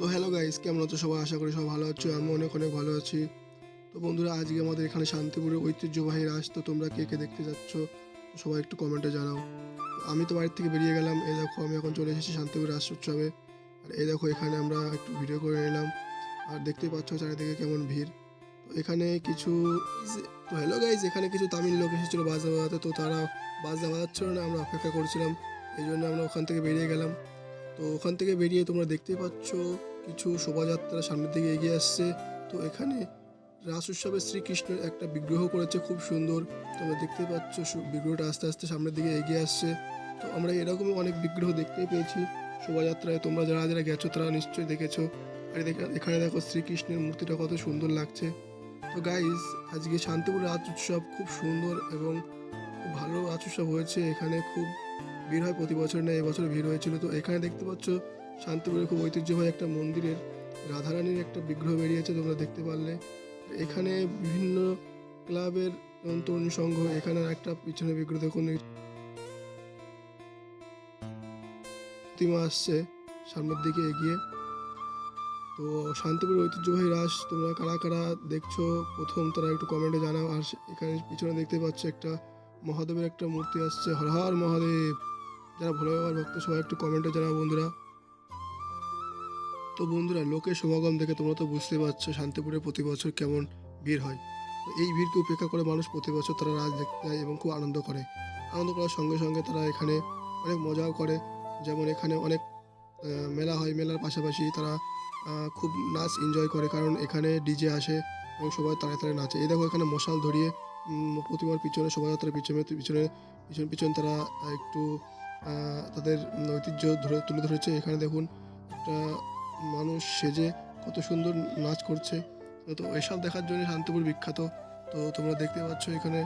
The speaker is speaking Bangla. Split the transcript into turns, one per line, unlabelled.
তো হ্যালো গাইস, কেমন আছো সবাই? আশা করি সবাই ভালো আছো। আমি অনেক অনেক ভালো আছি। তো বন্ধুরা, আজকে আমাদের এখানে শান্তিপুরের ঐতিহ্যবাহী রাস। তো তোমরা কে কে দেখতে যাচ্ছ তো সবাই একটু কমেন্টে জানাও। তো আমি তো বাড়ির থেকে বেরিয়ে গেলাম, এই দেখো আমি এখন চলে এসেছি শান্তিপুর রাস উৎসবে। আর এই দেখো এখানে আমরা একটু ভিডিও করে নিলাম। আর দেখতেই পাচ্ছ চারিদিকে কেমন ভিড়। তো এখানে কিছু তো হ্যালো গাইস, এখানে কিছু তামিল লোক এসেছিলো বাজনা বাজাতে। তো তারা বাজনা বাজাচ্ছিল না, আমরা অপেক্ষা করছিলাম, এই জন্য আমরা ওখান থেকে বেরিয়ে গেলাম। তো ওখান থেকে বেরিয়ে তোমরা দেখতেই পাচ্ছ কিছু শোভাযাত্রা সামনের দিকে এগিয়ে আসছে। তো এখানে রাস উৎসবে শ্রীকৃষ্ণের একটা বিগ্রহ করেছে, খুব সুন্দর। তোমরা দেখতেই পাচ্ছ বিগ্রহটা আস্তে আস্তে সামনের দিকে এগিয়ে আসছে। তো আমরা এরকমই অনেক বিগ্রহ দেখতেই পেয়েছি শোভাযাত্রায়। তোমরা যারা যারা গেছো তারা নিশ্চয়ই দেখেছো। আর এখানে দেখো শ্রীকৃষ্ণের মূর্তিটা কত সুন্দর লাগছে। তো গাইজ, আজকে শান্তিপুর রাস উৎসব খুব সুন্দর এবং খুব ভালো রাস উৎসব হয়েছে। এখানে খুব ভিড় হয় প্রতি বছর, না এবছর ভিড় হয়েছিল। তো এখানে দেখতে পাচ্ছ শান্তিপুরের খুব ঐতিহ্যবাহী একটা মন্দিরের রাধারানীর একটা বিগ্রহ বেরিয়েছে, তোমরা দেখতে পারলে। এখানে বিভিন্ন ক্লাবের যেমন তরুণ সংঘ, এখানে একটা পিছনে বিগ্রহ দেখুন, প্রতিমা আসছে সামনের দিকে এগিয়ে। তো শান্তিপুরের ঐতিহ্যবাহী রাস তোমরা কারা কারা দেখছো প্রথম তারা একটু কমেন্টে জানাও। আর এখানে পিছনে দেখতে পাচ্ছ একটা মহাদেবের একটা মূর্তি আসছে। হর হর মহাদেব। যারা ভোলে বাবার ভক্ত সবাই একটু কমেন্টে জানাও বন্ধুরা। তো বন্ধুরা, লোকের সমাগম দেখে তোমরা তো বুঝতে পারছো শান্তিপুরে প্রতি বছর কেমন ভিড় হয়। তো এই ভিড়কে উপেক্ষা করে মানুষ প্রতি বছর তারা রাজ দেখতে যায় এবং খুব আনন্দ করে। আনন্দ করার সঙ্গে সঙ্গে তারা এখানে অনেক মজাও করে। যেমন এখানে অনেক মেলা হয়, মেলার পাশাপাশি তারা খুব নাচ এনজয় করে, কারণ এখানে ডিজে আসে এবং সবাই তাড়াতাড়ি তাড়াতাড়ি নাচে। এই দেখো এখানে মশাল ধরিয়ে প্রতিমার পিছনে শোভাযাত্রার পিছনে পিছনে পিছনে পিছনে তারা একটু তাদের ঐতিহ্য ধরে তুলে ধরেছে। এখানে দেখুন একটা মানুষ সেজে কত সুন্দর নাচ করছে। তো এসব দেখার জন্য শান্তিপুর বিখ্যাত। তো তোমরা দেখতে পাচ্ছ এখানে